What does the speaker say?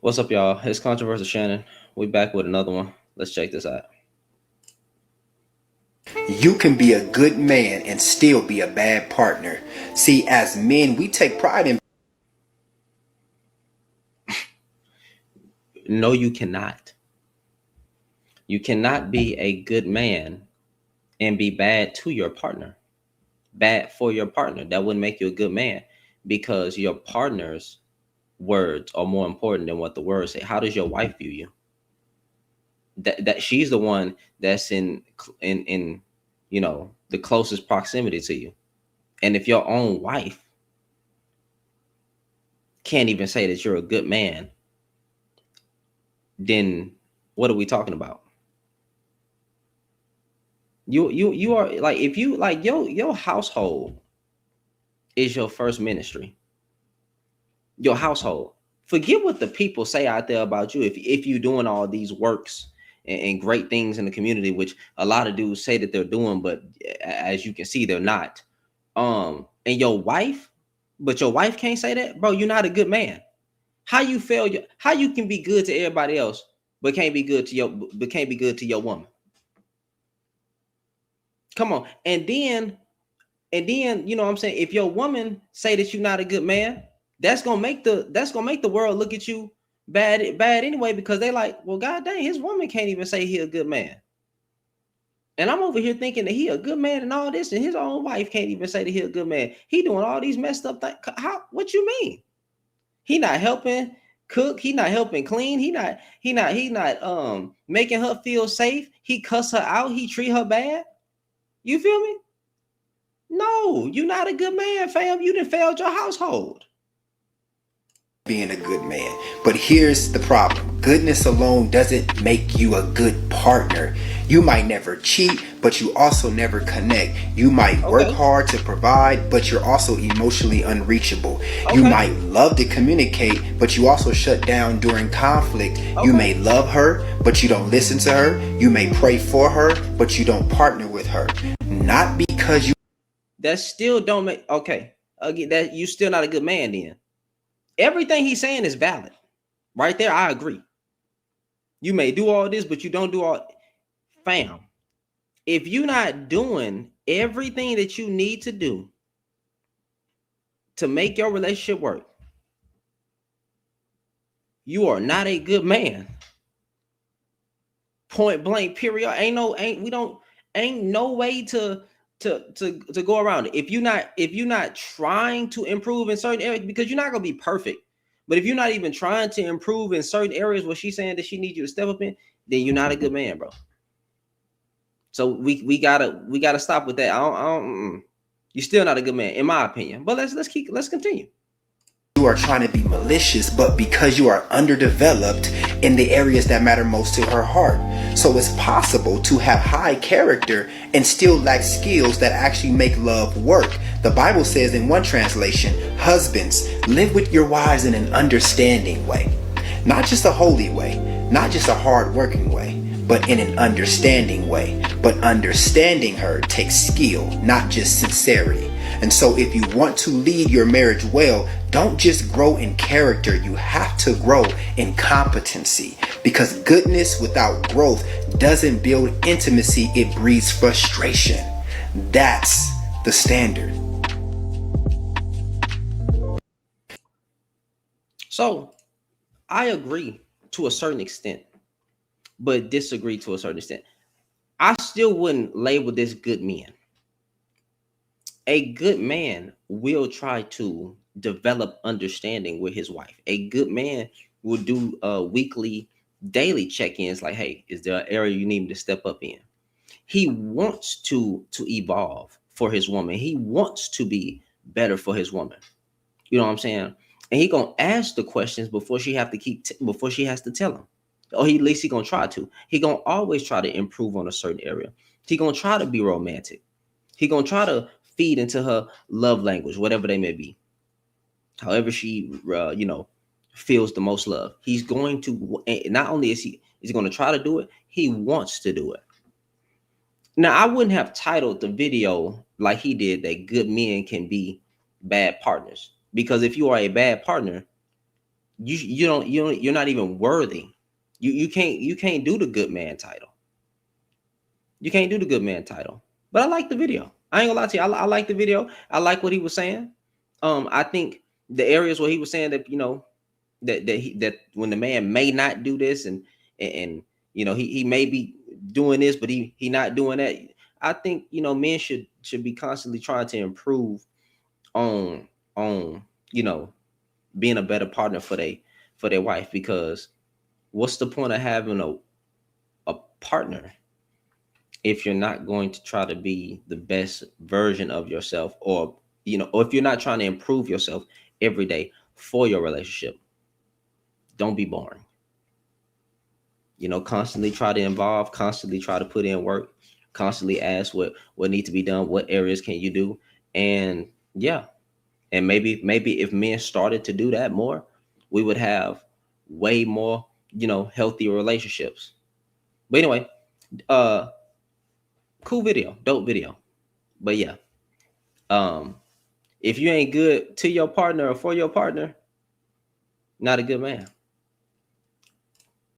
What's up, y'all? It's Controversial Shannon. We back with another one. Let's check this out. You can be a good man and still be a bad partner. See, as men, we take pride in No, you cannot. You cannot be a good man and be bad to your partner, bad for your partner. That wouldn't make you a good man because your partner's words are more important than what the words say. How does your wife view you? That she's the one that's in the closest proximity to you. And if your own wife can't even say that you're a good man, then what are we talking about? You are like, if you like, your household is your first ministry. Your household. Forget what the people say out there about you. If you're doing all these works and great things in the community, which a lot of dudes say that they're doing, but as you can see, they're not. And your wife, but your wife can't say that, bro. You're not a good man. How you fail? How you can be good to everybody else, but can't be good to your woman? Come on. And then, you know what I'm saying, if your woman say that you're not a good man, that's gonna make the world look at you bad anyway, because they like, well, god dang, his woman can't even say he a good man. And I'm over here thinking that he a good man and all this, and his own wife can't even say that he a good man. He doing all these messed up things. How? What you mean? He not helping cook, he not helping clean, he not making her feel safe. He cuss her out, he treat her bad. You feel me? No, you're not a good man, fam. You done failed your household. being a good man. But here's the problem: goodness alone doesn't make you a good partner. You might never cheat, but you also never connect. You might work Okay. hard to provide, but you're also emotionally unreachable. You Okay. might love to communicate, but you also shut down during conflict. You Okay. may love her, but you don't listen to her. You may pray for her, but you don't partner with her. Not because you That still don't make, okay. Again, that you still not a good man then. Everything he's saying is valid. Right there, I agree. You may do all this, but you don't do all, fam. If you're not doing everything that you need to do to make your relationship work, you are not a good man. Point blank, period. Ain't no way to go around it. If you're not trying to improve in certain areas, because you're not gonna be perfect. But if you're not even trying to improve in certain areas where she's saying that she needs you to step up in, then you're not a good man, bro. So we gotta stop with that. You're still not a good man, in my opinion. But let's continue. are trying to be malicious, but because you are underdeveloped in the areas that matter most to her heart. So it's possible to have high character and still lack skills that actually make love work. The Bible says in one translation, husbands, live with your wives in an understanding way. Not just a holy way, not just a hard working way, but in an understanding way. But understanding her takes skill, not just sincerity. And so if you want to lead your marriage well, don't just grow in character, you have to grow in competency. Because goodness without growth doesn't build intimacy, it breeds frustration. That's the standard. So I agree to a certain extent, but disagree to a certain extent. I still wouldn't label this good men. A good man will try to develop understanding with his wife. A good man will do weekly, daily check-ins, like, hey, is there an area you need me to step up in? He wants to evolve for his woman. He wants to be better for his woman. You know what I'm saying? And he gonna ask the questions before she have to before she has to tell him. Or at least he gonna try to. He gonna always try to improve on a certain area. He gonna try to be romantic. He gonna try to feed into her love language, whatever they may be. However she, feels the most love. He's going to. Not only is he going to try to do it, he wants to do it. Now, I wouldn't have titled the video like he did, that good men can be bad partners, because if you are a bad partner, you're not even worthy. You can't do the good man title. You can't do the good man title. But I like the video. I ain't gonna lie to you. I like the video. I like what he was saying. I think the areas where he was saying that, that when the man may not do this, and he may be doing this, but he not doing that. I think men should be constantly trying to improve on on you know being a better partner for their wife, because what's the point of having a partner if you're not going to try to be the best version of yourself, or if you're not trying to improve yourself every day for your relationship. Don't be boring. Constantly try to involve, constantly try to put in work, constantly ask what needs to be done, what areas can you do. And yeah, and maybe if men started to do that more, we would have way more healthier relationships. But anyway, uh cool video, dope video. But yeah, um if you ain't good to your partner or for your partner, not a good man.